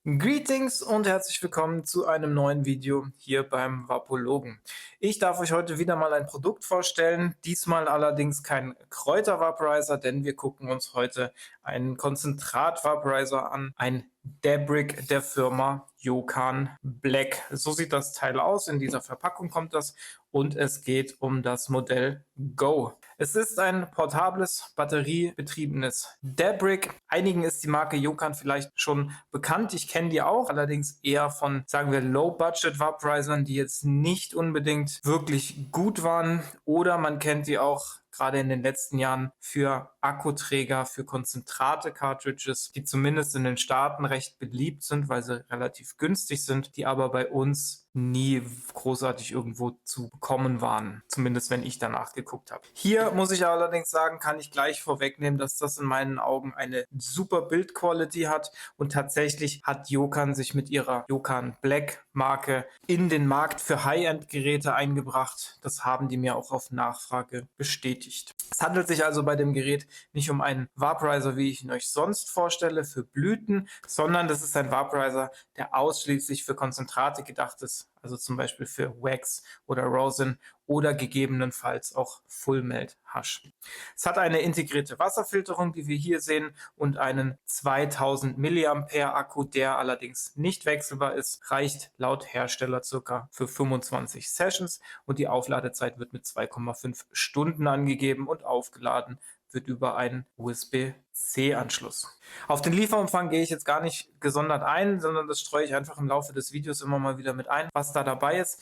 Greetings und herzlich willkommen zu einem neuen Video hier beim Vapologen. Ich darf euch heute wieder mal ein Produkt vorstellen, diesmal allerdings kein Kräuter-Vaporizer, denn wir gucken uns heute einen Konzentrat-Vaporizer an, ein Dabric der Firma Yokan Black. So sieht das Teil aus, in dieser Verpackung kommt das und es geht um das Modell Go. Es ist ein portables, batteriebetriebenes Dabric. Einigen ist die Marke Yokan vielleicht schon bekannt. Ich kenne die auch, allerdings eher von, sagen wir, Low-Budget-Vaporizern, die jetzt nicht unbedingt wirklich gut waren. Oder man kennt die auch gerade in den letzten Jahren für Akkuträger, für Konzentrate-Cartridges, die zumindest in den Staaten recht beliebt sind, weil sie relativ günstig sind, die aber bei uns nie großartig irgendwo zu bekommen waren, zumindest wenn ich danach geguckt habe. Hier muss ich allerdings sagen, kann ich gleich vorwegnehmen, dass das in meinen Augen eine super Build-Quality hat und tatsächlich hat Yokan sich mit ihrer Yokan Black Marke in den Markt für High-End-Geräte eingebracht. Das haben die mir auch auf Nachfrage bestätigt. Es handelt sich also bei dem Gerät nicht um einen Vaporizer, wie ich ihn euch sonst vorstelle, für Blüten, sondern das ist ein Vaporizer, der ausschließlich für Konzentrate gedacht ist, also zum Beispiel für Wax oder Rosin oder gegebenenfalls auch Full-Melt Hash. Es hat eine integrierte Wasserfilterung, die wir hier sehen, und einen 2000 mAh Akku, der allerdings nicht wechselbar ist, reicht laut Hersteller circa für 25 Sessions und die Aufladezeit wird mit 2,5 Stunden angegeben und aufgeladen wird über einen USB-C-Anschluss. Auf den Lieferumfang gehe ich jetzt gar nicht gesondert ein, sondern das streue ich einfach im Laufe des Videos immer mal wieder mit ein, was da dabei ist.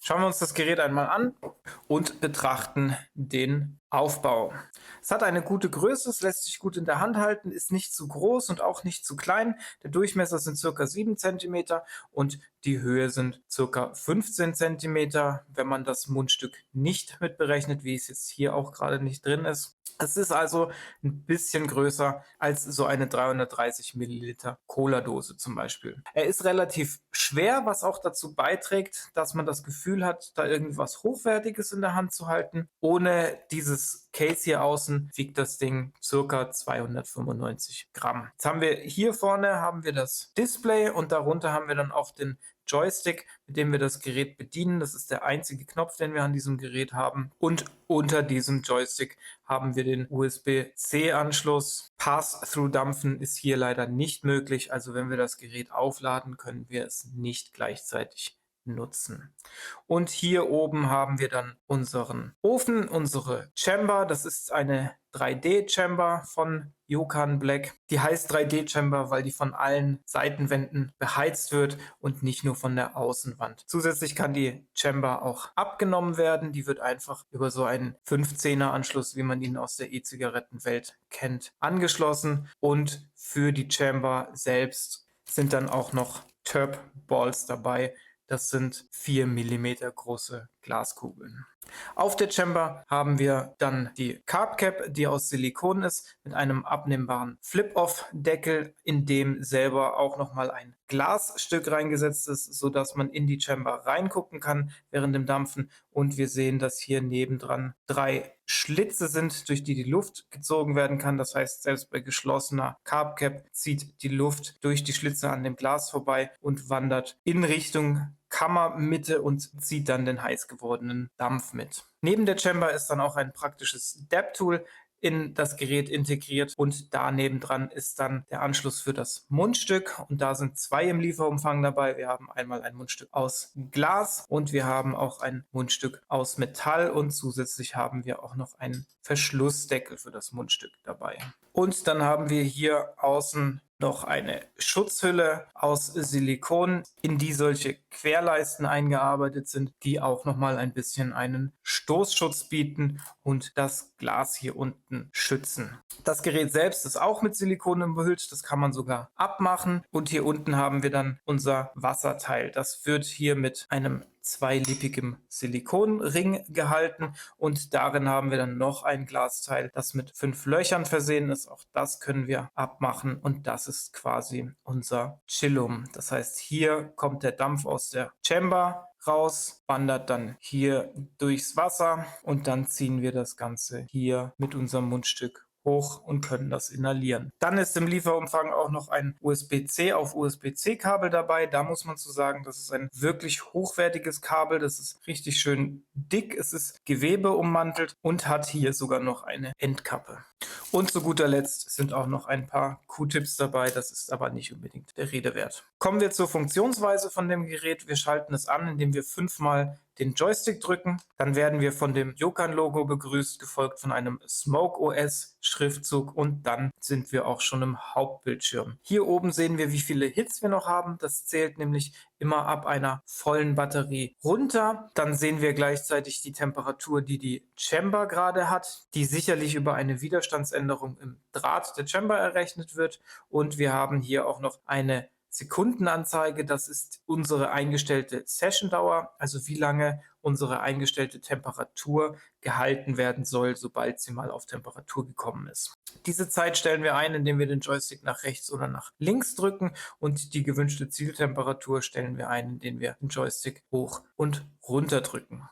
Schauen wir uns das Gerät einmal an und betrachten den Aufbau. Es hat eine gute Größe, es lässt sich gut in der Hand halten, ist nicht zu groß und auch nicht zu klein. Der Durchmesser sind ca. 7 cm und die Höhe sind ca. 15 cm, wenn man das Mundstück nicht mitberechnet, wie es jetzt hier auch gerade nicht drin ist. Es ist also ein bisschen größer als so eine 330 Milliliter Cola-Dose zum Beispiel. Er ist relativ schwer, was auch dazu beiträgt, dass man das Gefühl hat, da irgendwas Hochwertiges in der Hand zu halten. Ohne dieses Case hier außen wiegt das Ding ca. 295 Gramm. Jetzt haben wir hier vorne das Display und darunter haben wir dann auch den Joystick, mit dem wir das Gerät bedienen. Das ist der einzige Knopf, den wir an diesem Gerät haben. Und unter diesem Joystick haben wir den USB-C-Anschluss. Pass-Through-Dampfen ist hier leider nicht möglich. Also wenn wir das Gerät aufladen, können wir es nicht gleichzeitig nutzen. Und hier oben haben wir dann unseren Ofen, unsere Chamber. Das ist eine 3D-Chamber von Yokan Black. Die heißt 3D-Chamber, weil die von allen Seitenwänden beheizt wird und nicht nur von der Außenwand. Zusätzlich kann die Chamber auch abgenommen werden. Die wird einfach über so einen 510er Anschluss, wie man ihn aus der E-Zigarettenwelt kennt, angeschlossen. Und für die Chamber selbst sind dann auch noch Terp Balls dabei. Das sind 4 mm große Glaskugeln. Auf der Chamber haben wir dann die Carb Cap, die aus Silikon ist, mit einem abnehmbaren Flip-Off-Deckel, in dem selber auch nochmal ein Glasstück reingesetzt ist, sodass man in die Chamber reingucken kann während dem Dampfen. Und wir sehen, dass hier nebendran 3 Schlitze sind, durch die die Luft gezogen werden kann. Das heißt, selbst bei geschlossener Carb Cap zieht die Luft durch die Schlitze an dem Glas vorbei und wandert in Richtung Kammermitte und zieht dann den heiß gewordenen Dampf mit. Neben der Chamber ist dann auch ein praktisches Dab-Tool in das Gerät integriert und daneben dran ist dann der Anschluss für das Mundstück und da sind 2 im Lieferumfang dabei. Wir haben einmal ein Mundstück aus Glas und wir haben auch ein Mundstück aus Metall und zusätzlich haben wir auch noch einen Verschlussdeckel für das Mundstück dabei. Und dann haben wir hier außen noch eine Schutzhülle aus Silikon, in die solche Querleisten eingearbeitet sind, die auch nochmal ein bisschen einen Stoßschutz bieten und das Glas hier unten schützen. Das Gerät selbst ist auch mit Silikon umhüllt, das kann man sogar abmachen. Und hier unten haben wir dann unser Wasserteil. Das wird hier mit einem zweilippigem Silikonring gehalten und darin haben wir dann noch ein Glasteil, das mit 5 Löchern versehen ist. Auch das können wir abmachen und das ist quasi unser Chillum. Das heißt, hier kommt der Dampf aus der Chamber raus, wandert dann hier durchs Wasser und dann ziehen wir das Ganze hier mit unserem Mundstück hoch und können das inhalieren. Dann ist im Lieferumfang auch noch ein USB-C auf USB-C Kabel dabei. Da muss man zu sagen, das ist ein wirklich hochwertiges Kabel. Das ist richtig schön dick. Es ist Gewebe ummantelt und hat hier sogar noch eine Endkappe. Und zu guter Letzt sind auch noch ein paar Q-Tips dabei. Das ist aber nicht unbedingt der Rede wert. Kommen wir zur Funktionsweise von dem Gerät. Wir schalten es an, indem wir 5-mal den Joystick drücken. Dann werden wir von dem Yokan-Logo begrüßt, gefolgt von einem Smoke OS Schriftzug und dann sind wir auch schon im Hauptbildschirm. Hier oben sehen wir, wie viele Hits wir noch haben. Das zählt nämlich immer ab einer vollen Batterie runter. Dann sehen wir gleichzeitig die Temperatur, die die Chamber gerade hat, die sicherlich über eine Widerstandsänderung im Draht der Chamber errechnet wird. Und wir haben hier auch noch eine Sekundenanzeige, das ist unsere eingestellte Session-Dauer, also wie lange unsere eingestellte Temperatur gehalten werden soll, sobald sie mal auf Temperatur gekommen ist. Diese Zeit stellen wir ein, indem wir den Joystick nach rechts oder nach links drücken und die gewünschte Zieltemperatur stellen wir ein, indem wir den Joystick hoch und runter drücken.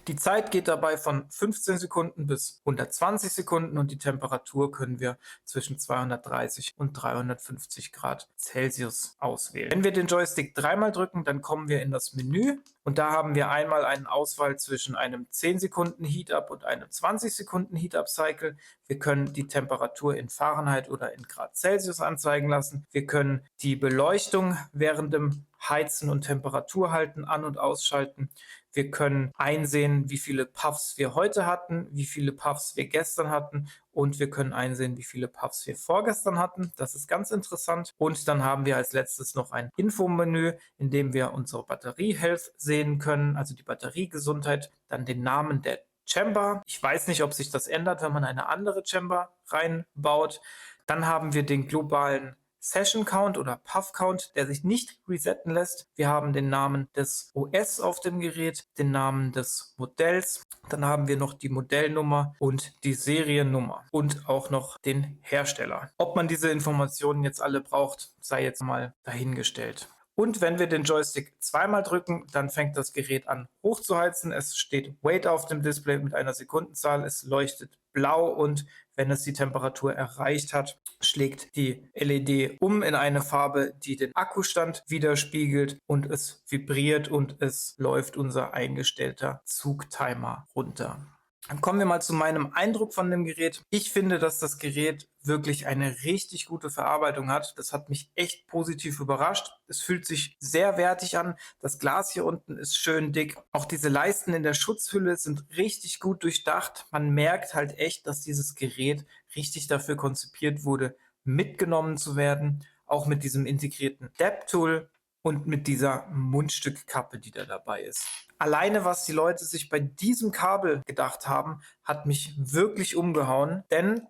Die Zeit geht dabei von 15 Sekunden bis 120 Sekunden und die Temperatur können wir zwischen 230 und 350 Grad Celsius auswählen. Wenn wir den Joystick 3-mal drücken, dann kommen wir in das Menü und da haben wir einmal einen Auswahl zwischen einem 10 Sekunden Heat-Up und einem 20 Sekunden Heat-Up-Cycle. Wir können die Temperatur in Fahrenheit oder in Grad Celsius anzeigen lassen. Wir können die Beleuchtung während dem Heizen und Temperaturhalten an- und ausschalten. Wir können einsehen, wie viele Puffs wir heute hatten, wie viele Puffs wir gestern hatten und wir können einsehen, wie viele Puffs wir vorgestern hatten. Das ist ganz interessant. Und dann haben wir als letztes noch ein Infomenü, in dem wir unsere Batterie-Health sehen können, also die Batteriegesundheit, dann den Namen der Chamber. Ich weiß nicht, ob sich das ändert, wenn man eine andere Chamber reinbaut. Dann haben wir den globalen Session Count oder Puff Count, der sich nicht resetten lässt. Wir haben den Namen des OS auf dem Gerät, den Namen des Modells. Dann haben wir noch die Modellnummer und die Seriennummer und auch noch den Hersteller. Ob man diese Informationen jetzt alle braucht, sei jetzt mal dahingestellt. Und wenn wir den Joystick 2-mal drücken, dann fängt das Gerät an hochzuheizen. Es steht Wait auf dem Display mit einer Sekundenzahl. Es leuchtet blau und wenn es die Temperatur erreicht hat, schlägt die LED um in eine Farbe, die den Akkustand widerspiegelt und es vibriert und es läuft unser eingestellter Zugtimer runter. Dann kommen wir mal zu meinem Eindruck von dem Gerät. Ich finde, dass das Gerät wirklich eine richtig gute Verarbeitung hat. Das hat mich echt positiv überrascht. Es fühlt sich sehr wertig an. Das Glas hier unten ist schön dick. Auch diese Leisten in der Schutzhülle sind richtig gut durchdacht. Man merkt halt echt, dass dieses Gerät richtig dafür konzipiert wurde, mitgenommen zu werden. Auch mit diesem integrierten Depth-Tool und mit dieser Mundstückkappe, die da dabei ist. Alleine, was die Leute sich bei diesem Kabel gedacht haben, hat mich wirklich umgehauen, denn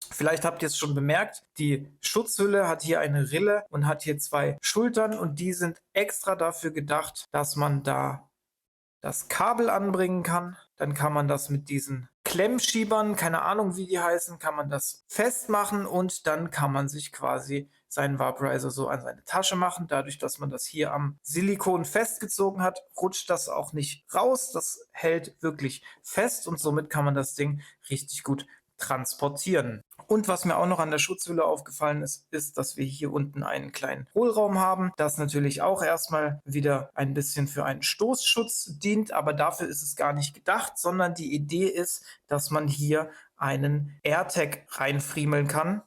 vielleicht habt ihr es schon bemerkt, die Schutzhülle hat hier eine Rille und hat hier 2 Schultern und die sind extra dafür gedacht, dass man da das Kabel anbringen kann. Dann kann man das mit diesen Klemmschiebern, keine Ahnung wie die heißen, kann man das festmachen und dann kann man sich quasi seinen Vaporizer so an seine Tasche machen. Dadurch, dass man das hier am Silikon festgezogen hat, rutscht das auch nicht raus. Das hält wirklich fest und somit kann man das Ding richtig gut transportieren. Und was mir auch noch an der Schutzhülle aufgefallen ist, ist, dass wir hier unten einen kleinen Hohlraum haben, das natürlich auch erstmal wieder ein bisschen für einen Stoßschutz dient, aber dafür ist es gar nicht gedacht, sondern die Idee ist, dass man hier einen AirTag reinfriemeln kann.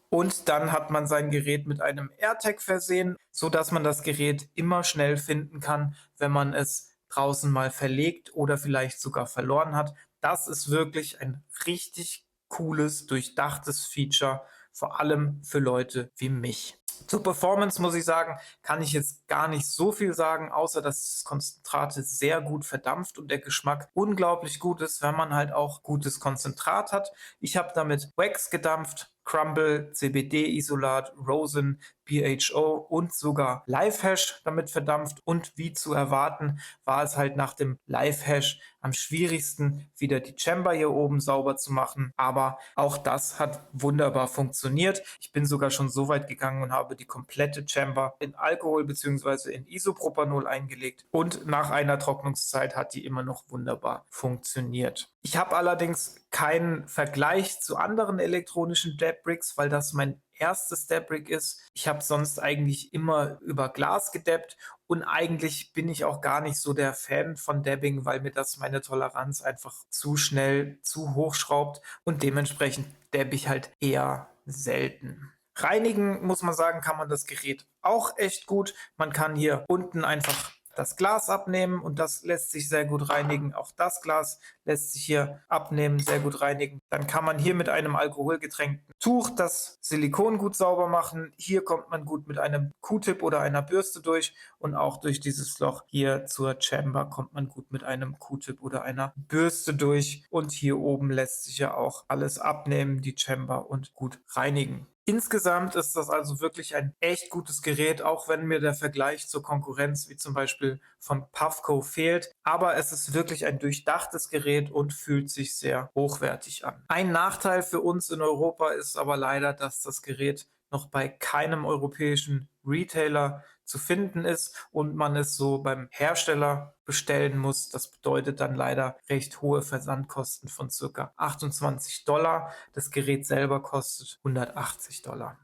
Und dann hat man sein Gerät mit einem AirTag versehen, sodass man das Gerät immer schnell finden kann, wenn man es draußen mal verlegt oder vielleicht sogar verloren hat. Das ist wirklich ein richtig cooles, durchdachtes Feature, vor allem für Leute wie mich. Zur Performance muss ich sagen, kann ich jetzt gar nicht so viel sagen, außer dass das Konzentrat sehr gut verdampft und der Geschmack unglaublich gut ist, wenn man halt auch gutes Konzentrat hat. Ich habe damit Wax gedampft, Crumble, CBD-Isolat, Rosin, BHO und sogar Live-Hash damit verdampft. Und wie zu erwarten, war es halt nach dem Live-Hash am schwierigsten, wieder die Chamber hier oben sauber zu machen. Aber auch das hat wunderbar funktioniert. Ich bin sogar schon so weit gegangen und habe die komplette Chamber in Alkohol bzw. in Isopropanol eingelegt. Und nach einer Trocknungszeit hat die immer noch wunderbar funktioniert. Ich habe allerdings keinen Vergleich zu anderen elektronischen Dab-Bricks, weil das mein erstes Dab-Brick ist. Ich habe sonst eigentlich immer über Glas gedabbt und eigentlich bin ich auch gar nicht so der Fan von Dabbing, weil mir das meine Toleranz einfach zu schnell zu hoch schraubt und dementsprechend dabbe ich halt eher selten. Reinigen, muss man sagen, kann man das Gerät auch echt gut. Man kann hier unten einfach das Glas abnehmen und das lässt sich sehr gut reinigen. Auch das Glas lässt sich hier abnehmen, sehr gut reinigen. Dann kann man hier mit einem alkoholgetränkten Tuch das Silikon gut sauber machen. Hier kommt man gut mit einem Q-Tip oder einer Bürste durch und auch durch dieses Loch hier zur Chamber kommt man gut mit einem Q-Tip oder einer Bürste durch. Und hier oben lässt sich ja auch alles abnehmen, die Chamber, und gut reinigen. Insgesamt ist das also wirklich ein echt gutes Gerät, auch wenn mir der Vergleich zur Konkurrenz wie zum Beispiel von Puffco fehlt. Aber es ist wirklich ein durchdachtes Gerät und fühlt sich sehr hochwertig an. Ein Nachteil für uns in Europa ist aber leider, dass das Gerät noch bei keinem europäischen Retailer zu finden ist und man es so beim Hersteller bestellen muss. Das bedeutet dann leider recht hohe Versandkosten von ca. 28 $. Das Gerät selber kostet 180 $.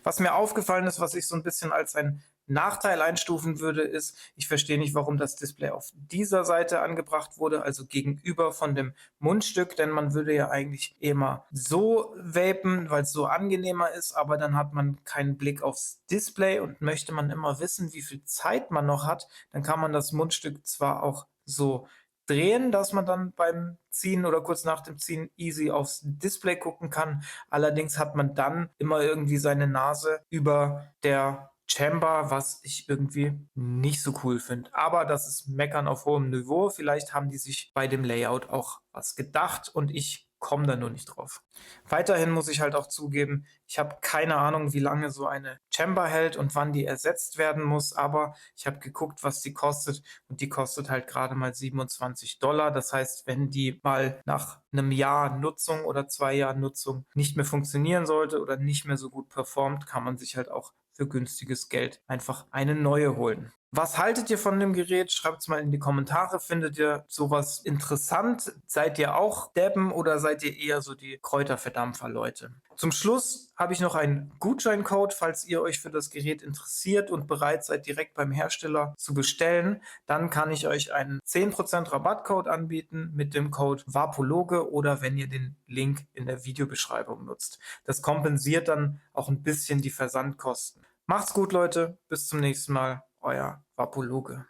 Was mir aufgefallen ist, was ich so ein bisschen als ein Nachteil einstufen würde, ist, ich verstehe nicht, warum das Display auf dieser Seite angebracht wurde, also gegenüber von dem Mundstück, denn man würde ja eigentlich immer so vapen, weil es so angenehmer ist, aber dann hat man keinen Blick aufs Display und möchte man immer wissen, wie viel Zeit man noch hat, dann kann man das Mundstück zwar auch so drehen, dass man dann beim Ziehen oder kurz nach dem Ziehen easy aufs Display gucken kann. Allerdings hat man dann immer irgendwie seine Nase über der Chamber, was ich irgendwie nicht so cool finde. Aber das ist Meckern auf hohem Niveau. Vielleicht haben die sich bei dem Layout auch was gedacht und ich komme da nur nicht drauf. Weiterhin muss ich halt auch zugeben, ich habe keine Ahnung, wie lange so eine Chamber hält und wann die ersetzt werden muss, aber ich habe geguckt, was die kostet und die kostet halt gerade mal 27 $. Das heißt, wenn die mal nach einem Jahr Nutzung oder 2 Jahren Nutzung nicht mehr funktionieren sollte oder nicht mehr so gut performt, kann man sich halt auch für günstiges Geld einfach eine neue holen. Was haltet ihr von dem Gerät? Schreibt es mal in die Kommentare. Findet ihr sowas interessant? Seid ihr auch Deppen oder seid ihr eher so die Kräuterverdampfer-Leute? Zum Schluss habe ich noch einen Gutscheincode, falls ihr euch für das Gerät interessiert und bereit seid, direkt beim Hersteller zu bestellen. Dann kann ich euch einen 10% Rabattcode anbieten mit dem Code VAPOLOGE oder wenn ihr den Link in der Videobeschreibung nutzt. Das kompensiert dann auch ein bisschen die Versandkosten. Macht's gut, Leute. Bis zum nächsten Mal. Euer Vapologe.